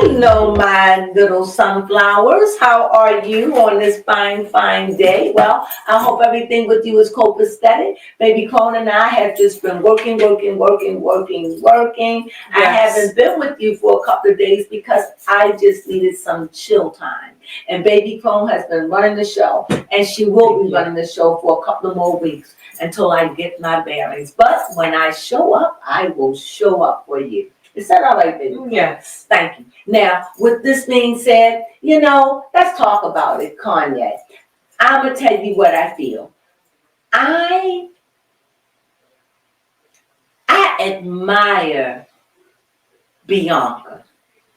Hello, my little sunflowers. How are you on this fine, fine day? Well, I hope everything with you is copacetic. Baby Crone and I have just been working. Yes. I haven't been with you for a couple of days because I just needed some chill time. And Baby Crone has been running the show, and she will be running the show for a couple of more weeks until I get my bearings. But when I show up, I will show up for you. Is that all right, baby? Yes. Thank you. Now, with this being said, let's talk about it, Kanye. I'm going to tell you what I feel. I admire Bianca.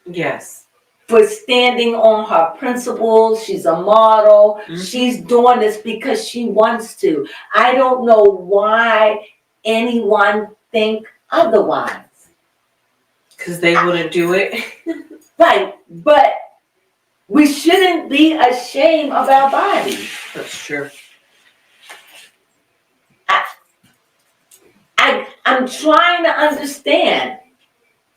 Yes. For standing on her principles. She's a model. Mm-hmm. She's doing this because she wants to. I don't know why anyone think otherwise. Because they wouldn't do it. Right, but we shouldn't be ashamed of our bodies. That's true. I'm trying to understand.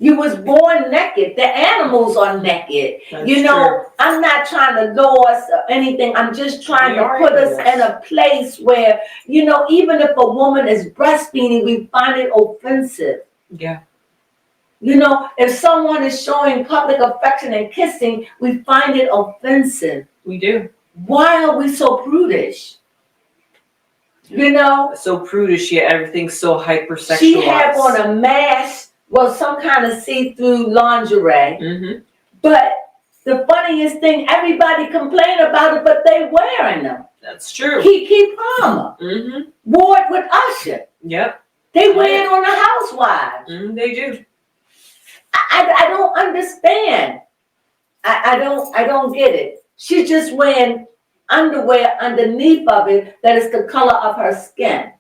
You was born naked. The animals are naked. That's true. I'm not trying to lower us or anything. I'm just trying to put us in a place where, even if a woman is breastfeeding, we find it offensive. Yeah. If someone is showing public affection and kissing, we find it offensive. We do. Why are we so prudish? So prudish, yet everything's so hypersexualized. She had on a mask, some kind of see-through lingerie. Mm-hmm. But the funniest thing, everybody complain about it, but they wearing them. That's true. Keke Palmer wore it with Usher. Yep. They wear it on the Housewives. They do. I don't understand. I don't get it. She's just wearing underwear underneath of it that is the color of her skin.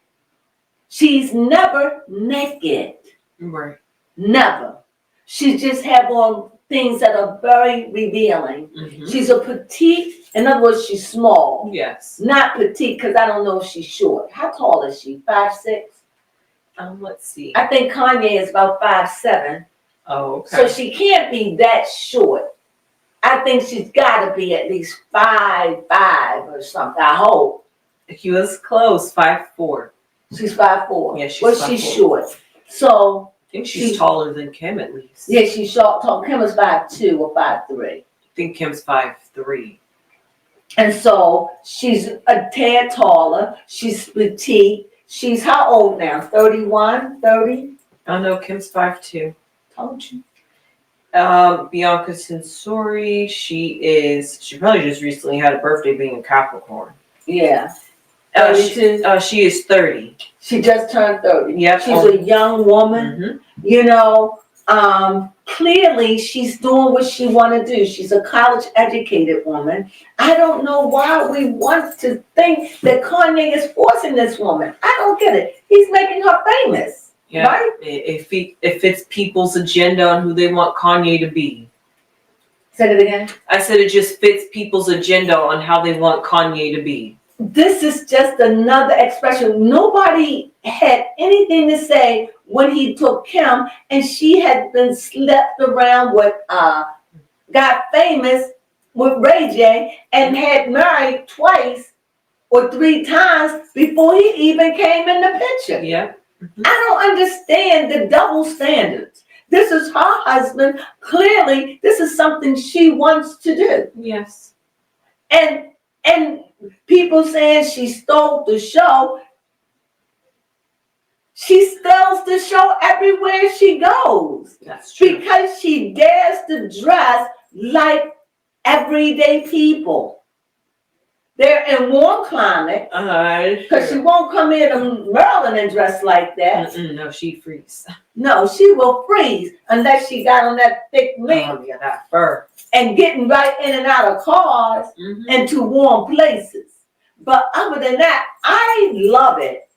She's never naked. Right. Never. She just have on things that are very revealing. Mm-hmm. She's a petite, in other words, she's small. Yes. Not petite, because I don't know if she's short. How tall is she? 5'6"? Let's see. I think Kanye is about 5'7". Oh, okay. So she can't be that short. I think she's got to be at least 5'5" or something. I hope. He was close, 5'4". She's 5'4". Yeah, she's 5'4". She's short. So I think she's taller than Kim at least. Yeah, she's short. Kim is 5'2" or 5'3". I think Kim's 5'3". And so she's a tad taller. She's petite. She's how old now? 31, 30? Oh no, Kim's 5'2". Told you. Bianca Sensori, she probably just recently had a birthday being a Capricorn. Yeah. She is 30. She just turned 30. Yep. She's a young woman. Mm-hmm. Clearly she's doing what she want to do. She's a college educated woman. I don't know why we want to think that Kanye is forcing this woman. I don't get it. He's making her famous. Yeah, right? If it's people's agenda on who they want Kanye to be. Say it again. I said it just fits people's agenda on how they want Kanye to be. This is just another expression. Nobody had anything to say when he took Kim, and she had been slept around with, got famous with Ray J, and had married twice or 3 times before he even came in the picture. Yeah. I don't understand the double standards. This is her husband. Clearly, this is something she wants to do. Yes. And people saying she stole the show. She steals the show everywhere she goes. That's true. Because she dares to dress like everyday people. They're in warm climate. Because she won't come in Maryland and dress like that. No, she'd freeze. No, she will freeze unless she got on that thick meat. Oh, yeah, that fur. And getting right in and out of cars into warm places. But other than that, I love it.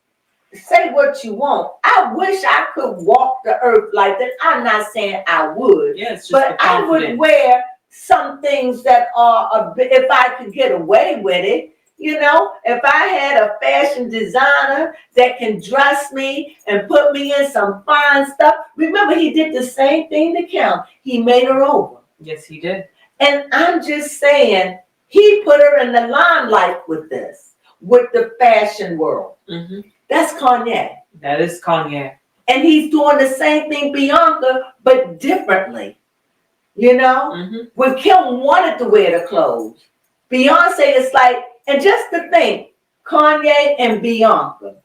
Say what you want. I wish I could walk the earth like that. I'm not saying I would. Yeah, it's just but I would wear some things that are a bit, if I could get away with it, if I had a fashion designer that can dress me and put me in some fine stuff. Remember, he did the same thing to Kim. He made her over. Yes, he did. And I'm just saying, he put her in the limelight with this, with the fashion world. Mm-hmm. That's Kanye. That is Kanye. And he's doing the same thing, Bianca, but differently. You know? Mm-hmm. When Kim wanted to wear the clothes, Beyonce is like, and just to think, Kanye and Bianca.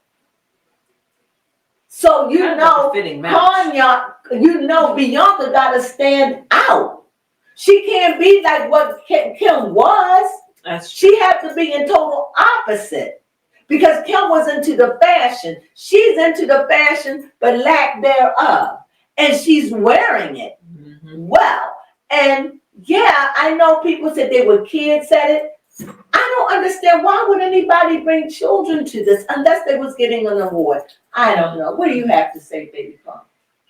So you Kind of know, like a fitting match. Kanye, you know, Bianca got to stand out. She can't be like what Kim was. That's true. She had to be in total opposite. Because Kim was into the fashion. She's into the fashion, but lack thereof. And she's wearing it well. And yeah, I know people said they were kids at it. I don't understand, why would anybody bring children to this unless they was getting an award? I don't know. What do you have to say, baby punk?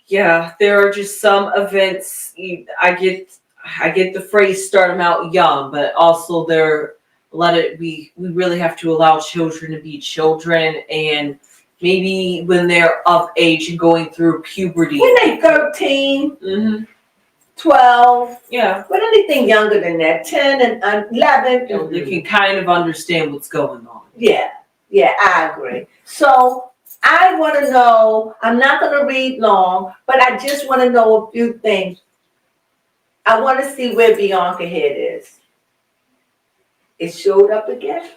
Yeah, there are just some events. I get the phrase "start them out young," but also we really have to allow children to be children, and maybe when they're of age and going through puberty. When they 13, Mm-hmm. 12, Yeah, but anything younger than that, 10 and 11. they can kind of understand what's going on. Yeah, I agree. So I want to know, I'm not going to read long, but I just want to know a few things. I want to see where Bianca head is. It showed up again.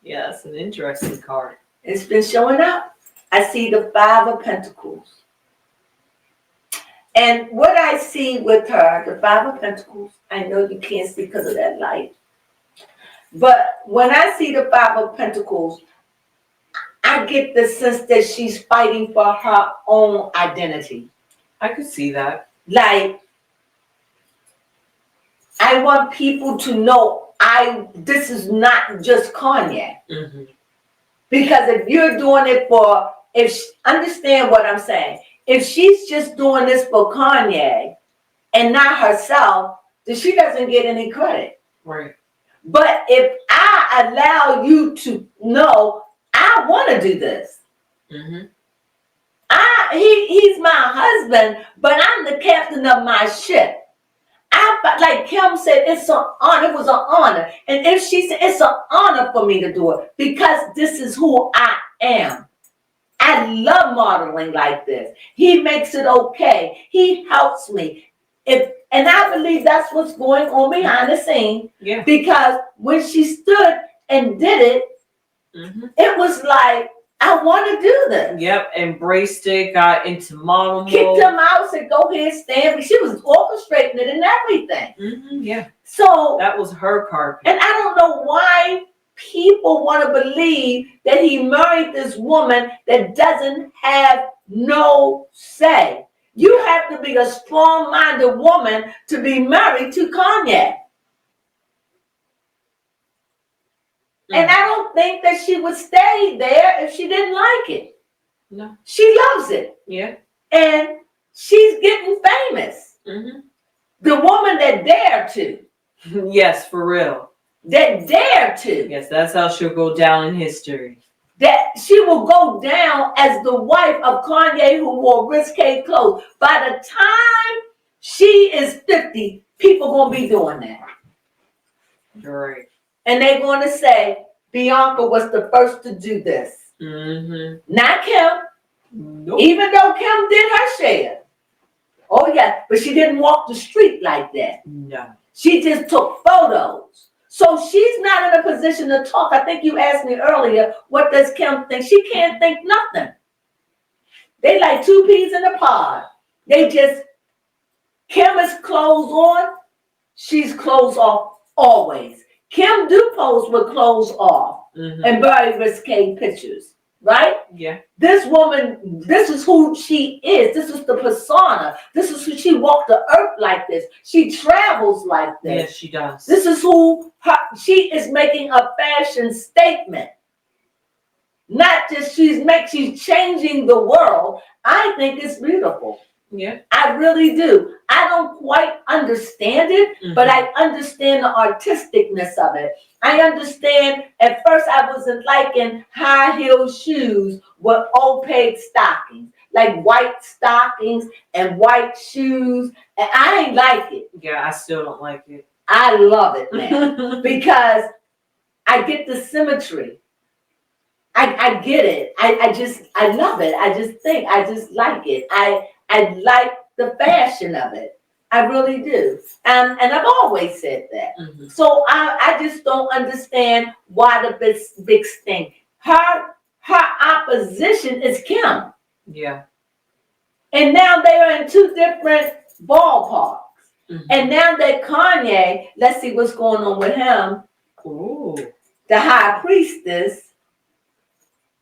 Yeah, that's an interesting card. It's been showing up. I see the 5 of Pentacles. And what I see with her, the 5 of Pentacles, I know you can't see because of that light. But when I see the 5 of Pentacles, I get the sense that she's fighting for her own identity. I could see that. Like, I want people to know this is not just Kanye. Mm-hmm. Because if you're doing it understand what I'm saying. If she's just doing this for Kanye and not herself, then she doesn't get any credit. Right. But if I allow you to know, I want to do this. Mm-hmm. He's my husband, but I'm the captain of my ship. Like Kim said, it was an honor. And if she said, it's an honor for me to do it because this is who I am. I love modeling like this. He makes it okay. He helps me. And I believe that's what's going on behind the scene. Yeah. Because when she stood and did it, it was like, I want to do this. Yep, embraced it, got into model mode. Kicked him out, said, go ahead, stand. She was orchestrating it and everything. Yeah. So that was her card. And I don't know why people want to believe that he married this woman that doesn't have no say. You have to be a strong-minded woman to be married to Kanye. And I don't think that she would stay there if she didn't like it. No. She loves it. Yeah. And she's getting famous. The woman that dared to. Yes, for real. That dared to. Yes, that's how she'll go down in history. That she will go down as the wife of Kanye who wore risque clothes. By the time she is 50, people going to be doing that. Right. And they're going to say, Bianca was the first to do this. Not Kim. Nope. Even though Kim did her share. Oh, yeah. But she didn't walk the street like that. No. She just took photos. So she's not in a position to talk. I think you asked me earlier, what does Kim think? She can't think nothing. They like 2 peas in a pod. Kim is clothes on. She's clothes off always. Kim do pose with clothes off and very risque pictures, right? Yeah. This woman, this is who she is. This is the persona. This is who she walked the earth like this. She travels like this. Yes, she does. This is who she is making a fashion statement. Not just she's changing the world. I think it's beautiful. Yeah. I really do. I don't quite understand it, but I understand the artisticness of it. I understand, at first I wasn't liking high heel shoes with opaque stockings. like white stockings and white shoes, and I ain't like it. Yeah, I still don't like it. I love it now because I get the symmetry. I get it. I love it. I just like it. I like the fashion of it. I really do. And I've always said that. Mm-hmm. So I just don't understand why the big thing. Her opposition is Kim. Yeah. And now they are in two different ballparks. Mm-hmm. And now that Kanye, let's see what's going on with him. Ooh. The high priestess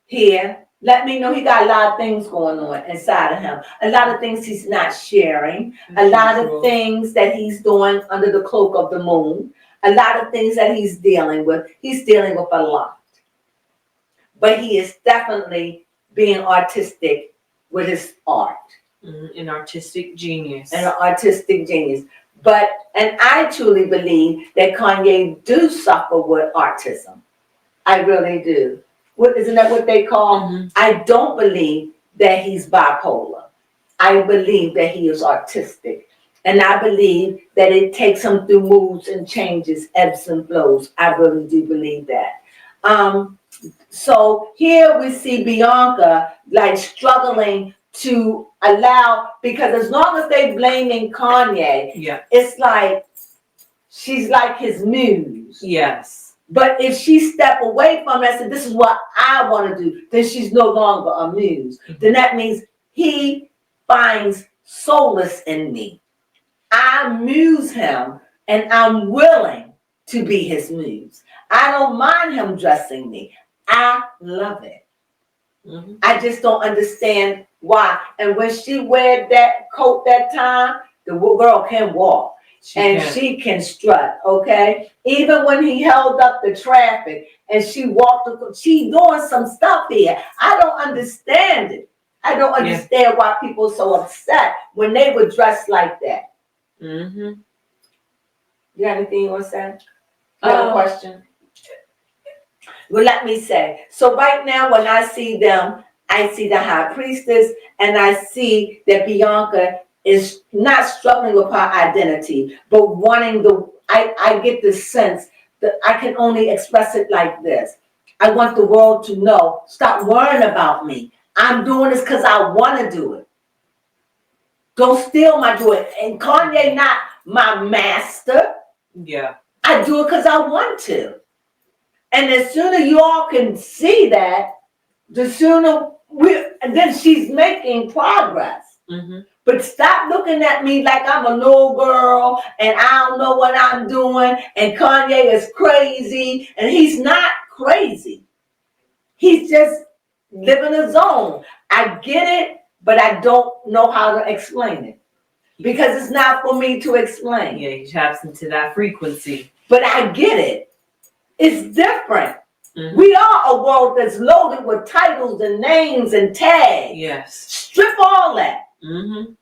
here, let me know he got a lot of things going on inside of him. A lot of things he's not sharing. A lot of things that he's doing under the cloak of the moon. A lot of things that he's dealing with. He's dealing with a lot. But he is definitely being artistic with his art. An artistic genius. An artistic genius. But, and I truly believe that Kanye do suffer with autism. I really do. Isn't that what they call? Mm-hmm. I don't believe that he's bipolar. I believe that he is autistic. And I believe that it takes him through moods and changes, ebbs and flows. I really do believe that. So here we see Bianca like struggling to allow, because as long as they blaming Kanye, yeah, it's like she's like his muse. Yes. But if she step away from it and said, this is what I want to do, then she's no longer a muse. Mm-hmm. Then that means he finds solace in me. I muse him and I'm willing to be his muse. I don't mind him dressing me. I love it. Mm-hmm. I just don't understand why. And when she wear that coat that time, the girl can walk. She can strut, okay? Even when he held up the traffic and she walked, she doing some stuff here. I don't understand it. I don't understand why people are so upset when they were dressed like that. Mm-hmm. You got anything you want to say? You have a question? Well, let me say. So right now when I see them, I see the high priestess and I see that Bianca is not struggling with her identity, but wanting I get the sense that I can only express it like this. I want the world to know, stop worrying about me. I'm doing this because I want to do it. Don't steal my joy. And Kanye not my master. Yeah. I do it because I want to. And the sooner you all can see that, the sooner then she's making progress. Mm-hmm. But stop looking at me like I'm a little girl and I don't know what I'm doing and Kanye is crazy. And he's not crazy. He's just living a zone. I get it, but I don't know how to explain it. Because it's not for me to explain. Yeah, he taps into that frequency. But I get it. It's different. Mm-hmm. We are a world that's loaded with titles and names and tags. Yes. Strip all that. Mm-hmm.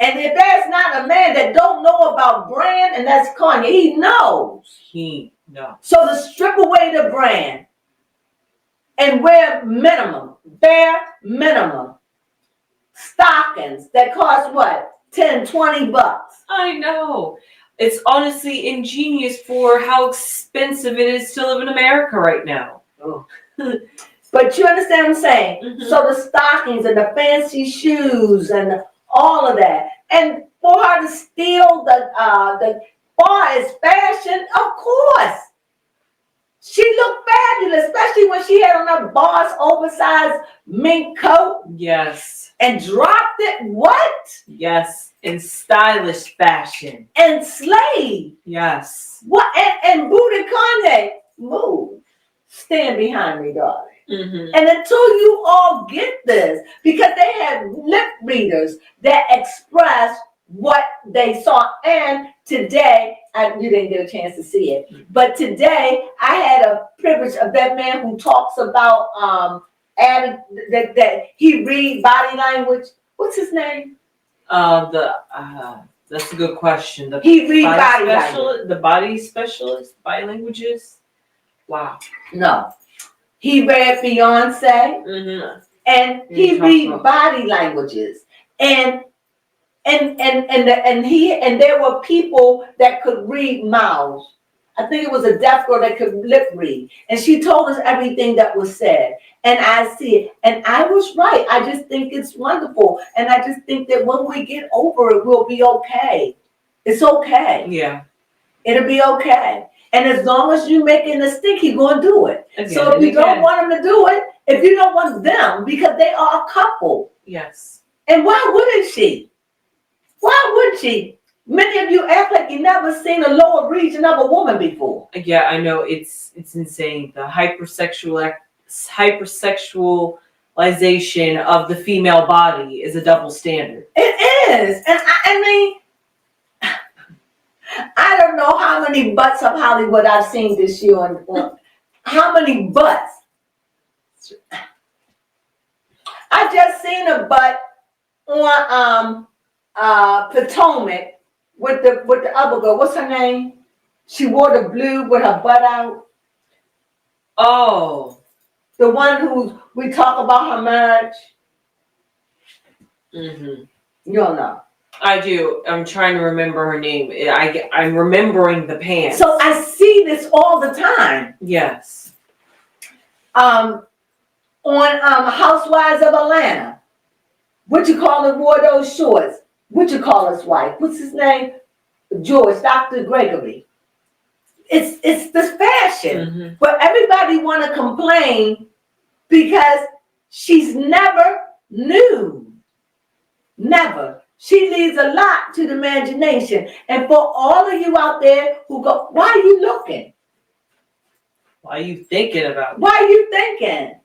And if there's not a man that don't know about brand, and that's Kanye, he knows. He knows. So to strip away the brand and wear bare minimum stockings that cost what? $10-$20. I know. It's honestly ingenious for how expensive it is to live in America right now. Oh. But you understand what I'm saying? Mm-hmm. So the stockings and the fancy shoes and all of that. And for her to steal the bar is fashion, of course. She looked fabulous, especially when she had on her boss oversized mink coat. Yes. And dropped it. What? Yes. In stylish fashion. And slave. Yes. What? And booted Kanye. Move. Stand behind me, darling. Mm-hmm. And until you all get this, because they have lip readers that express what they saw. And today, you didn't get a chance to see it, but today I had a privilege of that man who talks about that he read body language. What's his name? That's a good question. He read body language. The body specialist, body languages. Wow. No. He read Beyonce, mm-hmm. and he read body languages, and there were people that could read mouths. I think it was a deaf girl that could lip read, and she told us everything that was said. And I see it, and I was right. I just think it's wonderful, and I just think that when we get over it, we'll be okay. It's okay. Yeah. It'll be okay. And as long as you're making a stink, he's going to do it. Again, so if you don't want him to do it, if you don't want them, because they are a couple. Yes. And why wouldn't she? Why would she? Many of you act like you never seen a lower region of a woman before. Yeah, I know. It's insane. The hypersexualization of the female body is a double standard. It is. And I mean, I don't know how many butts of Hollywood I've seen this year. How many butts? I just seen a butt on Potomac with the other girl. What's her name? She wore the blue with her butt out. Oh, the one who we talk about her marriage. Mm-hmm. You don't know. I do. I'm trying to remember her name. I'm remembering the pants. So I see this all the time. Yes. On Housewives of Atlanta. What you call it, wore those shorts. What you call his wife? What's his name? George, Dr. Gregory. It's this fashion. Mm-hmm. But everybody want to complain because she's never new. Never. She leaves a lot to the imagination. And for all of you out there who go, why are you looking? Why are you thinking about it? Why are you thinking?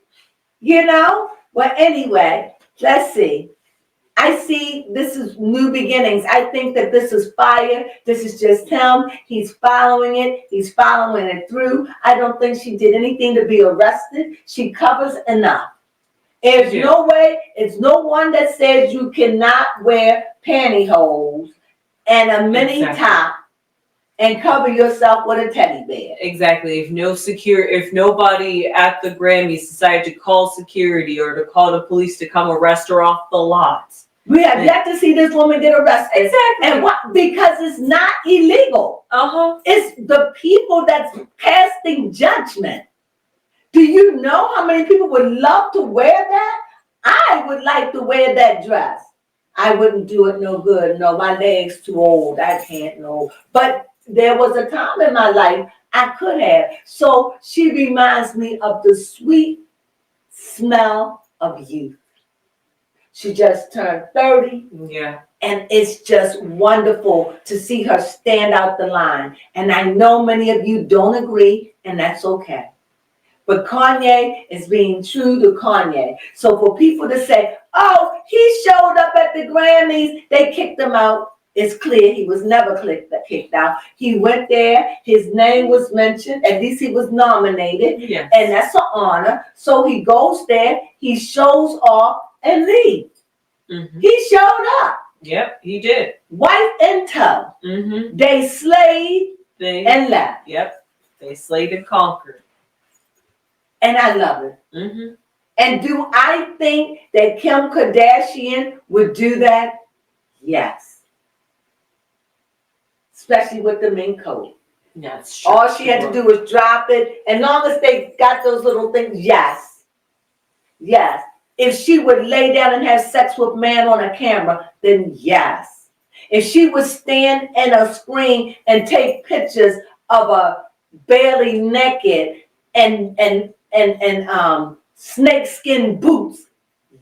You know? Well, anyway, let's see. I see this is new beginnings. I think that this is fire. This is just him. He's following it. He's following it through. I don't think she did anything to be arrested. She covers enough. There's no way, it's no one that says you cannot wear pantyhose and a mini top and cover yourself with a teddy bear. Exactly. If nobody at the Grammys decided to call security or to call the police to come arrest her off the lot. We have yet to see this woman get arrested. Exactly. And what? Because it's not illegal. Uh-huh. It's the people that's casting judgment. Do you know how many people would love to wear that? I would like to wear that dress. I wouldn't do it no good. No, my leg's too old. I can't, no. But there was a time in my life I could have. So she reminds me of the sweet smell of youth. She just turned 30. Yeah. And it's just wonderful to see her stand out the line. And I know many of you don't agree, and that's okay. But Kanye is being true to Kanye. So for people to say, oh, he showed up at the Grammys, they kicked him out. It's clear he was never kicked out. He went there, his name was mentioned, at least he was nominated. Yes. And that's an honor. So he goes there, he shows off and leaves. Mm-hmm. He showed up. Yep, he did. White and tough. Mm-hmm. They slayed and left. Yep, they slayed and conquered. And I love it. Mm-hmm. And do I think that Kim Kardashian would do that? Yes. Especially with the mink coat. That's true. All she had to do was drop it. And long as they got those little things, yes. Yes. If she would lay down and have sex with man on a camera, then yes. If she would stand in a screen and take pictures of a barely naked and snakeskin boots,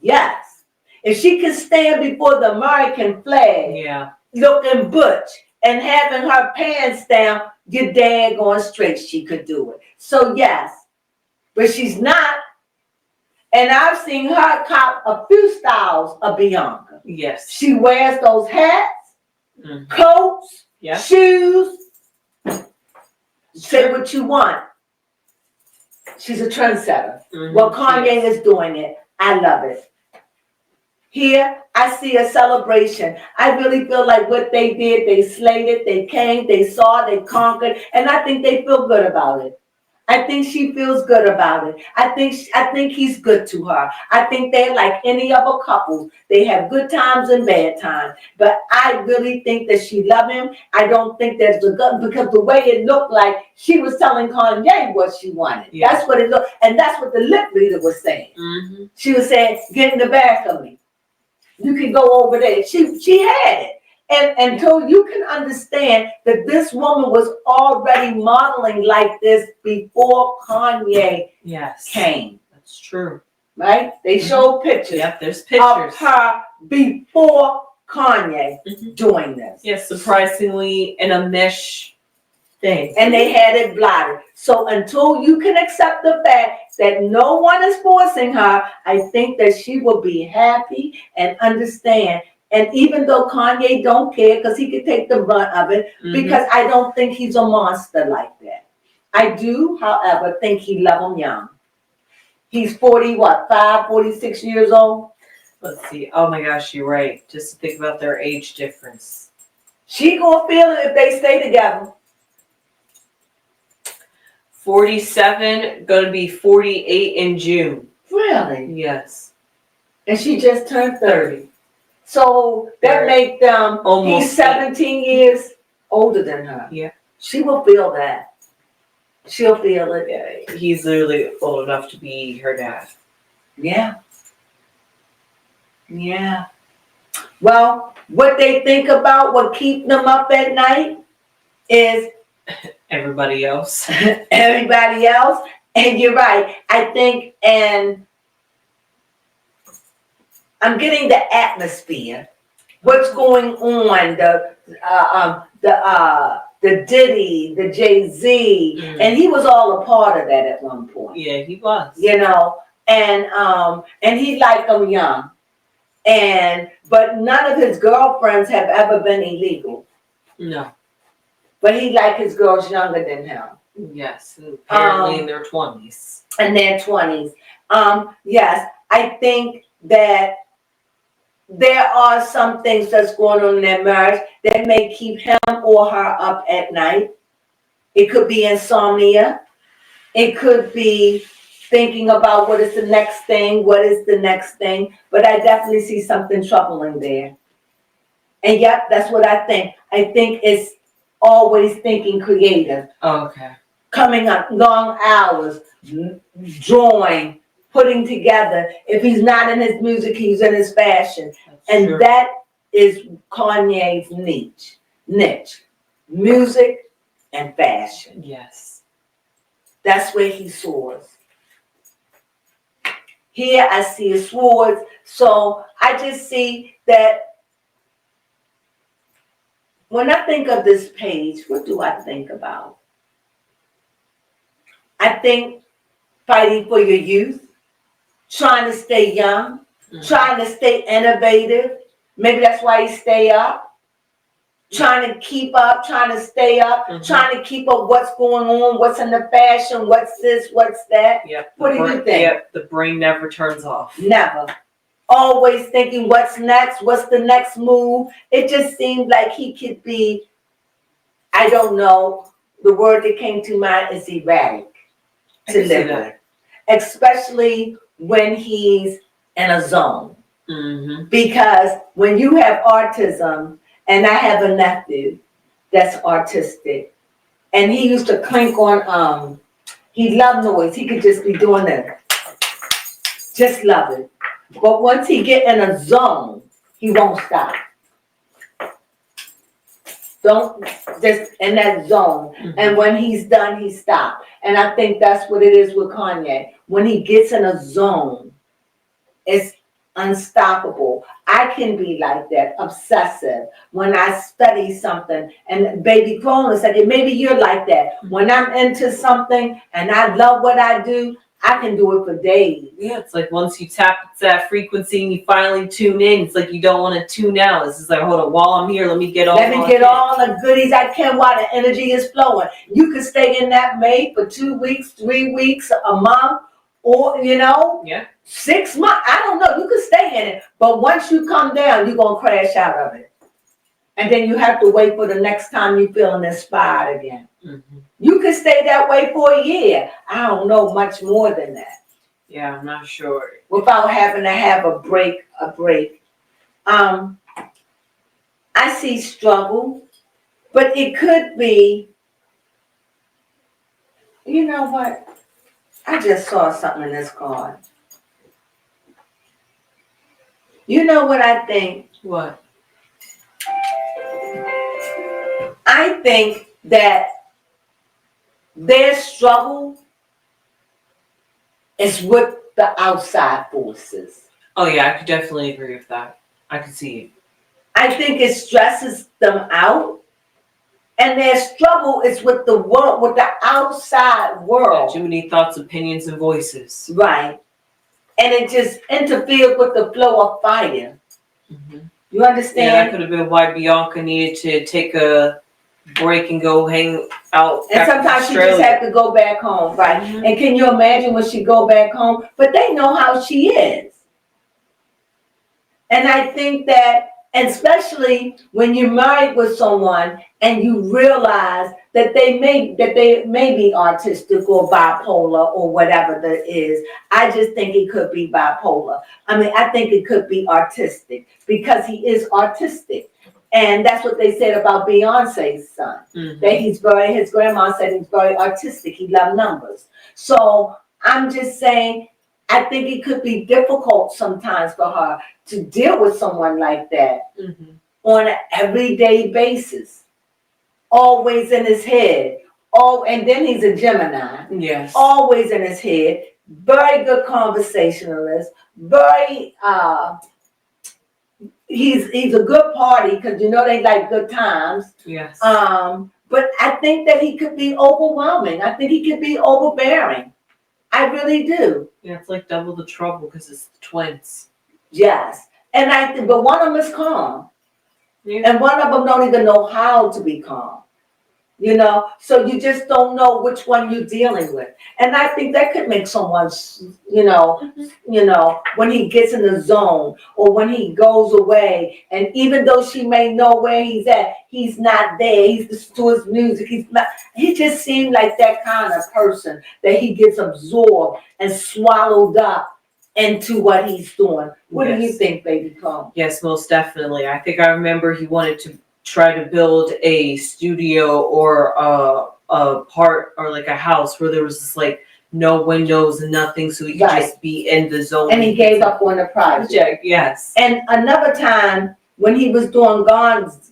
yes. If she could stand before the American flag, looking butch and having her pants down, you're daggone straight she could do it. So yes, but she's not. And I've seen her cop a few styles of Bianca. Yes. She wears those hats, coats, shoes. Say what you want. She's a trendsetter. Well, Kanye is doing it. I love it. Here, I see a celebration. I really feel like what they did, they slayed it, they came, they saw, they conquered, and I think they feel good about it. I think she feels good about it. I think he's good to her. I think they're like any other couple. They have good times and bad times. But I really think that she loves him. I don't think there's the good, because the way it looked like she was telling Kanye what she wanted. Yeah. That's what it looked, and that's what the lip reader was saying. Mm-hmm. She was saying, "Get in the back of me. You can go over there." She had it. And until you can understand that this woman was already modeling like this before Kanye Yes. came. That's true. Right? They showed pictures Yep, there's of pictures. her before Kanye doing this. Yes, surprisingly in a mesh thing. And they had it blotted. So until you can accept the fact that no one is forcing her, I think that she will be happy and understand. And even though Kanye don't care, because he could take the brunt of it, because I don't think he's a monster like that. I do, however, think he love him young. He's 46 years old? Let's see. Oh my gosh, you're right. Just think about their age difference. She gonna feel it if they stay together. 47, gonna be 48 in June. Really? Yes. And she just turned 30. So that make them almost he's 17 years older than her. Yeah. She will feel that. She'll feel it. Yeah, he's literally old enough to be her dad. Yeah. Yeah. Well, what they think about what keep them up at night is Everybody else. everybody else. And you're right. I think, and I'm getting the atmosphere. What's going on? The Diddy, the Jay-Z, and he was all a part of that at one point. Yeah, he was. You know, and he liked them young, but none of his girlfriends have ever been illegal. No. But he liked his girls younger than him. Yes, apparently in their 20s. In their 20s. Yes, I think that there are some things that's going on in their marriage that may keep him or her up at night. It could be insomnia. It could be thinking about what is the next thing, but I definitely see something troubling there. And yep, that's what I think. I think it's always thinking creative. Oh, okay. Coming up long hours, drawing, putting together. If he's not in his music, he's in his fashion. And true. that is Kanye's niche. Music and fashion. Yes. That's where he soars. Here I see his swords. So I just see that when I think of this page, what do I think about? I think fighting for your youth, trying to stay young, trying to stay innovative. Maybe that's why he stay up. Trying to keep up, trying to stay up, trying to keep up what's going on, what's in the fashion, what's this, what's that. Yep. What do you think? Yep, the brain never turns off. Never. Always thinking what's next, what's the next move. It just seemed like he could be, I don't know, the word that came to mind is erratic to live with. Especially when he's in a zone. Because when you have autism, and I have a nephew that's autistic, and he used to clink on, he loved noise. He could just be doing that. Just love it. But once he get in a zone, he won't stop. Don't just in that zone. And when he's done, he stops. And I think that's what it is with Kanye. When he gets in a zone, it's unstoppable. I can be like that, obsessive. When I study something, and baby Crone said, maybe you're like that. When I'm into something and I love what I do, I can do it for days. Yeah, it's like once you tap that frequency and you finally tune in, it's like you don't want to tune out. It's just like, hold on, while I'm here, let me get all the goodies I can while the energy is flowing. You can stay in that mate for 2 weeks, 3 weeks, a month, or 6 months. I don't know. You can stay in it, but once you come down, you're gonna crash out of it. And then you have to wait for the next time you're feeling inspired again. Mm-hmm. You could stay that way for a year. I don't know much more than that. Yeah, I'm not sure. Without having to have a break. I see struggle, but it could be, you know what? I just saw something in this card. You know what I think? What? I think that their struggle is with the outside forces. Oh yeah, I could definitely agree with that. I could see it. I think it stresses them out. And their struggle is with the world, with the outside world. Too many thoughts, opinions, and voices. Right. And it just interferes with the flow of fire. Mm-hmm. You understand? Yeah, that could have been why Bianca needed to take a break and go hang out. And sometimes she just had to go back home, right? Mm-hmm. And can you imagine when she go back home? But they know how she is. And I think that, especially when you're married with someone and you realize that they may be autistic or bipolar or whatever that is. I just think it could be bipolar. I mean, I think it could be autistic because he is autistic. And that's what they said about Beyonce's son. Mm-hmm. That his grandma said he's very artistic. He loved numbers. So I'm just saying, I think it could be difficult sometimes for her to deal with someone like that on an everyday basis. Always in his head. Oh, and then he's a Gemini. Yes. Always in his head. Very good conversationalist. Very he's a good party because you know they like good times. Yes. But I think that he could be overwhelming. I think he could be overbearing. I really do. Yeah, it's like double the trouble because it's the twins. Yes. And but one of them is calm. Yeah. And one of them don't even know how to be calm. You know, so you just don't know which one you're dealing with. And I think that could make someone, you know, when he gets in the zone or when he goes away. And even though she may know where he's at, he's not there. He's to his music. He just seemed like that kind of person that he gets absorbed and swallowed up into what he's doing. What do you think, baby Crone? Yes, most definitely. I think I remember he wanted to try to build a studio or a part or like a house where there was just like no windows and nothing, so he could just be in the zone. And he gave up on the project. Yes. And another time when he was doing Donda,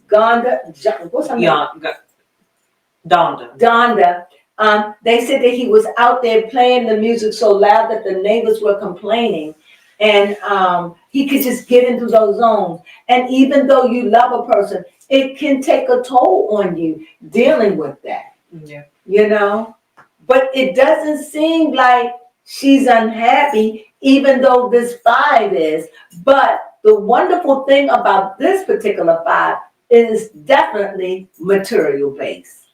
they said that he was out there playing the music so loud that the neighbors were complaining. And he could just get into those zones. And even though you love a person, it can take a toll on you dealing with that. Yeah. You know? But it doesn't seem like she's unhappy, even though this 5 is. But the wonderful thing about this particular 5 is definitely material based.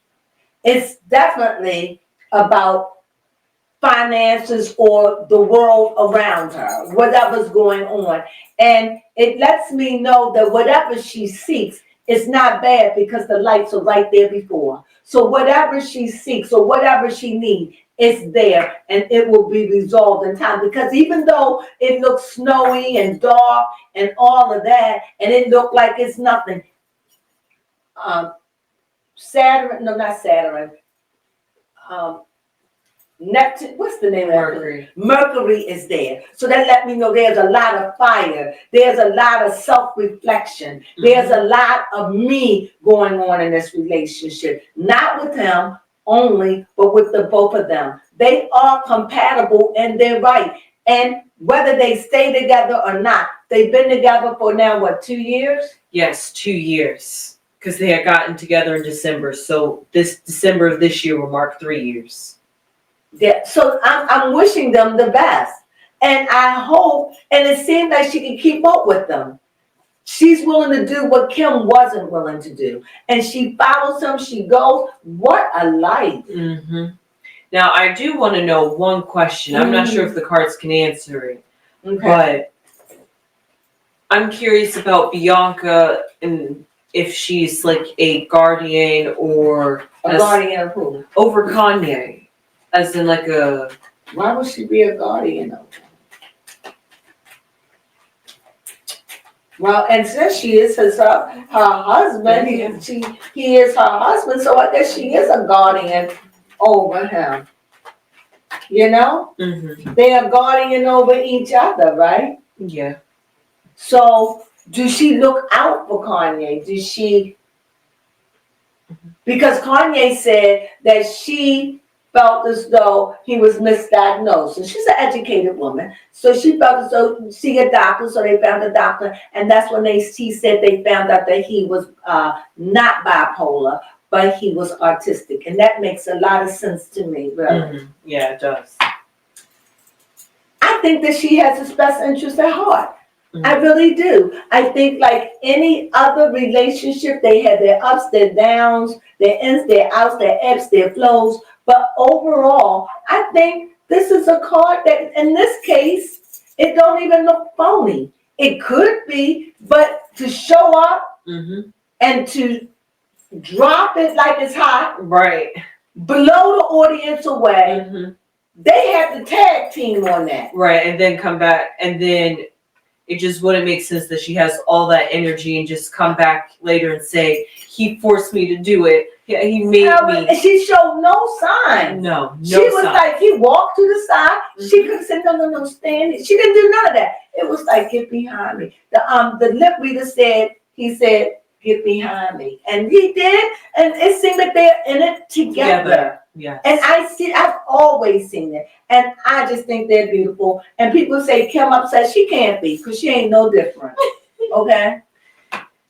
It's definitely about finances or the world around her, whatever's going on. And it lets me know that whatever she seeks is not bad because the lights are right there before. So whatever she seeks or whatever she needs is there and it will be resolved in time. Because even though it looks snowy and dark and all of that, and it looked like it's nothing, Neptune, what's the name of Mercury? Mercury is there. So that let me know there's a lot of fire. There's a lot of self-reflection. There's a lot of me going on in this relationship. Not with him only, but with the both of them. They are compatible and they're right. And whether they stay together or not, they've been together for now, what, 2 years? Yes, 2 years. Because they had gotten together in December. So this December of this year will mark 3 years. Yeah, so I'm wishing them the best. And I hope, and it seems like she can keep up with them. She's willing to do what Kim wasn't willing to do. And she follows him, she goes. What a life. Now, I do want to know one question. I'm not sure if the cards can answer it. Okay. But I'm curious about Bianca in if she's like a guardian or A guardian of who? over Kanye, as in like a. Why would she be a guardian of him? Well, and since she is her husband, he is her husband, so I guess she is a guardian over him. You know? Mm-hmm. They are guardian over each other, right? Yeah. So, do she look out for Kanye? Does she? Because Kanye said that she felt as though he was misdiagnosed. And she's an educated woman. So she felt as though she a doctor, so they found a doctor. And that's when he said they found out that he was not bipolar, but he was autistic. And that makes a lot of sense to me, really. Mm-hmm. Yeah, it does. I think that she has his best interest at heart. Mm-hmm. I really do. I think like any other relationship, they have their ups, their downs, their ins, their outs, their ebbs, their flows. But overall, I think this is a card that, in this case, it don't even look phony. It could be, but to show up Mm-hmm. and to drop it like it's hot, Right. blow the audience away, Mm-hmm. they have the tag team on that. Right, and then come back, and then it just wouldn't make sense that she has all that energy and just come back later and say, he forced me to do it. Yeah, he made me. And she showed no sign. No She was sign. like, he walked to the side. Mhm. She could have said, no, stand it. She didn't do none of that. It was like, get behind me. The lip reader said, he said, get behind me. And he did. And it seemed like they're in it together. Yes. And I've always seen it. And I just think they're beautiful. And people say Kim upset. She can't be because she ain't no different. Okay?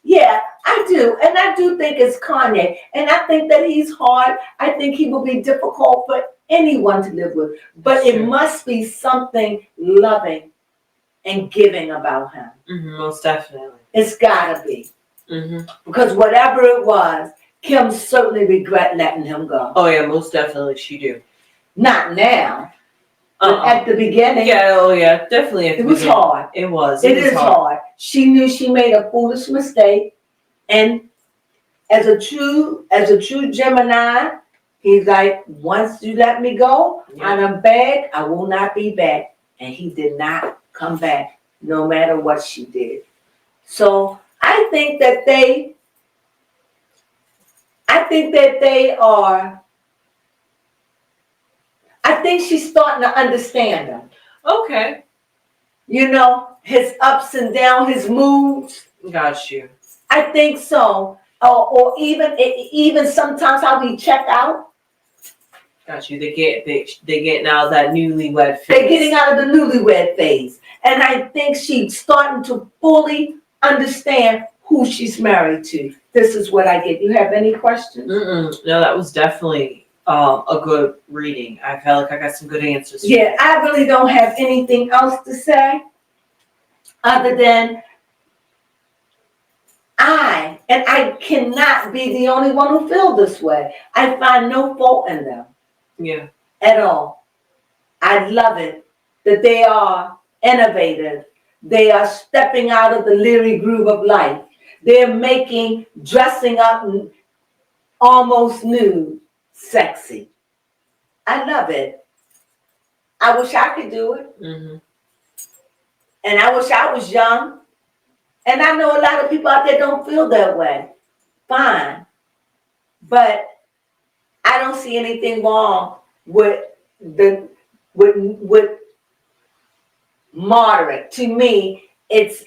Yeah, I do. And I do think it's Kanye. And I think that he's hard. I think he will be difficult for anyone to live with. But it must be something loving and giving about him. Mm-hmm, most definitely. It's gotta be. Mm-hmm. Because whatever it was, Kim certainly regret letting him go. Oh yeah, most definitely she do. Not now. But at the beginning, Yeah, oh yeah, definitely. it was hard. It was. It is hard. She knew she made a foolish mistake, and as a true Gemini, he's like, once you let me go, I'm back. I will not be back, and he did not come back, no matter what she did. So I think that they are. I think she's starting to understand him. Okay. You know, his ups and downs, his moods. Got you. I think so. Or even sometimes how we check out. Got you. They get now that newlywed phase. They're getting out of the newlywed phase. And I think she's starting to fully understand who she's married to. This is what I get. You have any questions? No, that was definitely a good reading. I felt like I got some good answers. Yeah, I really don't have anything else to say other than I cannot be the only one who feels this way. I find no fault in them. Yeah. At all. I love it that they are innovative. They are stepping out of the leery groove of life. They're making dressing up almost nude sexy. I love it. I wish I could do it. Mm-hmm. And I wish I was young. And I know a lot of people out there don't feel that way. Fine. But I don't see anything wrong with moderate. To me, it's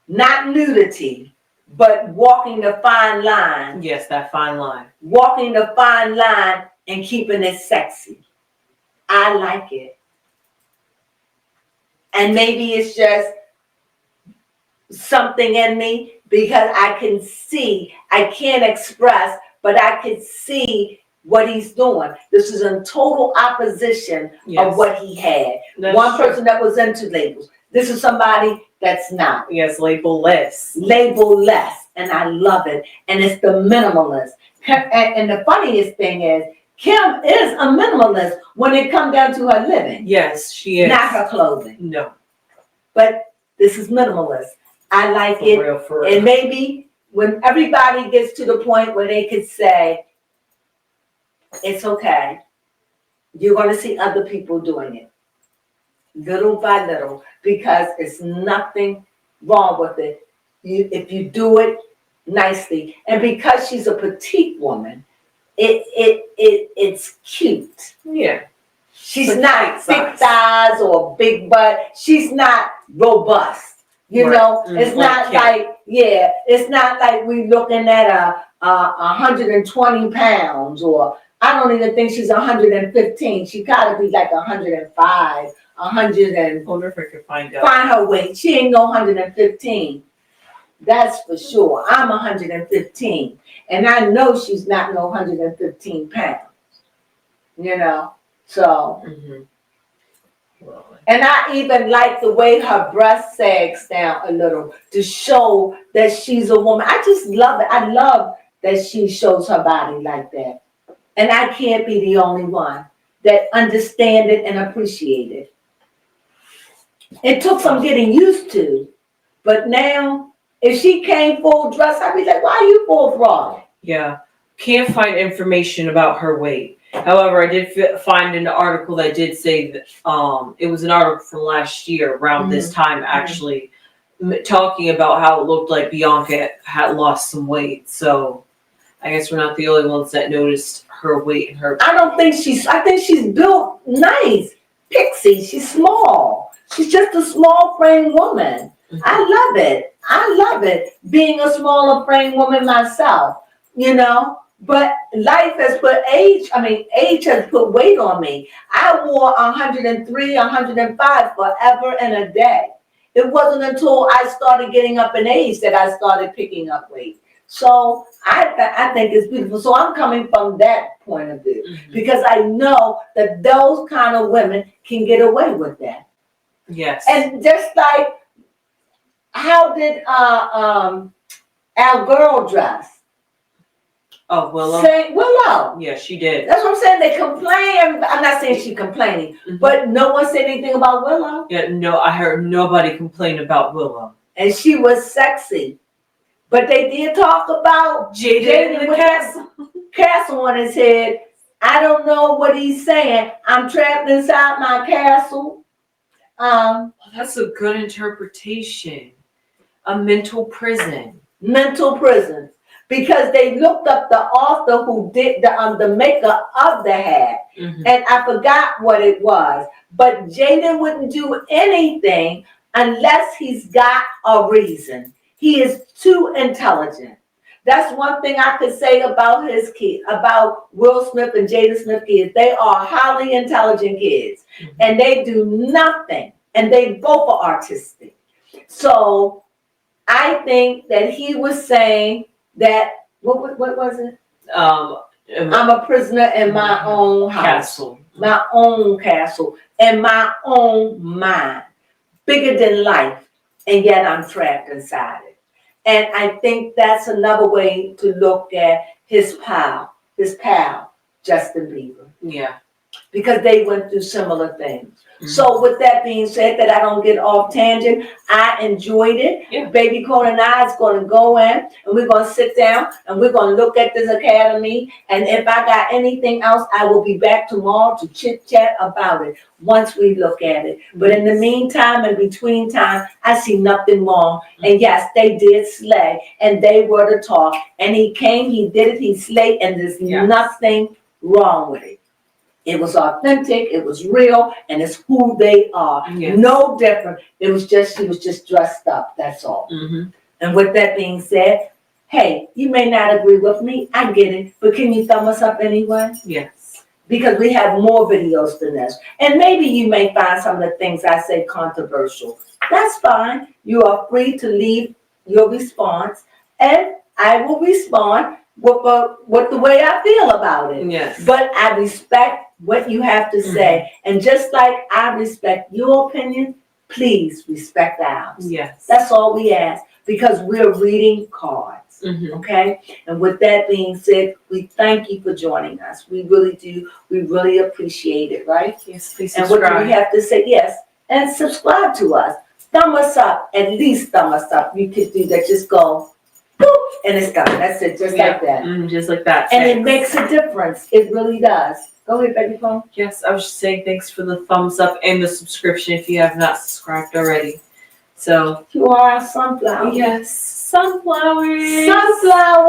not nudity, but walking the fine line. Yes, that fine line. Walking the fine line and keeping it sexy. I like it. And maybe it's just something in me because I can see, I can't express, but I can see what he's doing. This is in total opposition of what he had. That's one true. person that was into labels. This is somebody that's not. Yes, label-less. Label-less. And I love it. And it's the minimalist. And the funniest thing is, Kim is a minimalist when it comes down to her living. Yes, she is. Not her clothing. No. But this is minimalist. I like it. For real. And maybe when everybody gets to the point where they could say, it's okay, you're going to see other people doing it, little by little, because it's nothing wrong with it. If you do it nicely, and because she's a petite woman, it's cute. Yeah. She's It's not tight big size. thighs or big butt. She's not robust. You Right. know, it's Like not Kim. like, yeah, it's not like we looking at a 120 pounds, or I don't even think she's 115. She gotta be like 105, 100 and I wonder if I could find out. find her weight. She ain't no 115. That's for sure. I'm 115, and I know she's not no 115 pounds. You know, so. Mm-hmm. Well, And I even like the way her breast sags down a little to show that she's a woman. I just love it. I love that she shows her body like that. And I can't be the only one that understand it and appreciate it. It took some getting used to, but now if she came full dress, I'd be like, why are you full throttle? yeah. Can't find information about her weight. However, I did find an article that did say that it was an article from last year around this time, actually talking about how it looked like Bianca had lost some weight. So I guess we're not the only ones that noticed her weight and her. I think she's built nice. Pixie, she's small. She's just a small frame woman. I love it. I love it being a smaller frame woman myself, you know. But life has put age has put weight on me. I wore 103, 105 forever and a day. It wasn't until I started getting up in age that I started picking up weight. So I think it's beautiful. So I'm coming from that point of view because I know that those kind of women can get away with that. Yes. And just like, how did our girl dress? Oh, Willow. Willow. Yeah, she did. That's what I'm saying. They complain. I'm not saying she's complaining, but no one said anything about Willow. Yeah, no, I heard nobody complain about Willow. And she was sexy. But they did talk about Jaden with that castle on his head. I don't know what he's saying. I'm trapped inside my castle. That's a good interpretation. A mental prison. Mental prison. Because they looked up the author who did the maker of the hat, and I forgot what it was. But Jaden wouldn't do anything unless he's got a reason. He is too intelligent. That's one thing I could say about his kids, about Will Smith and Jada Smith kids. They are highly intelligent kids, and they do nothing, and they both are artistic. So I think that he was saying that, what was it? I'm a prisoner in my own house. Castle. My own castle, and my own mind. Bigger than life, and yet I'm trapped inside it. And I think that's another way to look at his pal, Justin Bieber. Yeah. Because they went through similar things. So with that being said, that I don't get off tangent, I enjoyed it. Yeah. Baby Crone and I is going to go in, and we're going to sit down, and we're going to look at this academy. And if I got anything else, I will be back tomorrow to chit chat about it once we look at it. But in the meantime, in between time, I see nothing wrong. And yes, they did slay, and they were the talk. And he came, he did it, he slayed, and there's nothing wrong with it. It was authentic, it was real, and it's who they are. Yes. No different. He was just dressed up, that's all. And with that being said, hey, you may not agree with me, I get it, but can you thumb us up anyway? Yes. Because we have more videos than this. And maybe you may find some of the things I say controversial. That's fine. You are free to leave your response, and I will respond with the way I feel about it. Yes. But I respect what you have to say. And just like I respect your opinion, please respect ours. Yes. That's all we ask, because we're reading cards. Okay? And with that being said, we thank you for joining us. We really do. We really appreciate it, right? Yes, please And subscribe. what do we have to say? Yes. And subscribe to us. Thumb us up. At least thumb us up. You could do that. Just go boop, and it's gone. That's it, just like that. Just like that. And it Thanks. makes a difference. It really does. Go ahead, baby phone. Yes, I was just saying thanks for the thumbs up and the subscription if you have not subscribed already. So You are a sunflower. yes, sunflowers. Sunflower.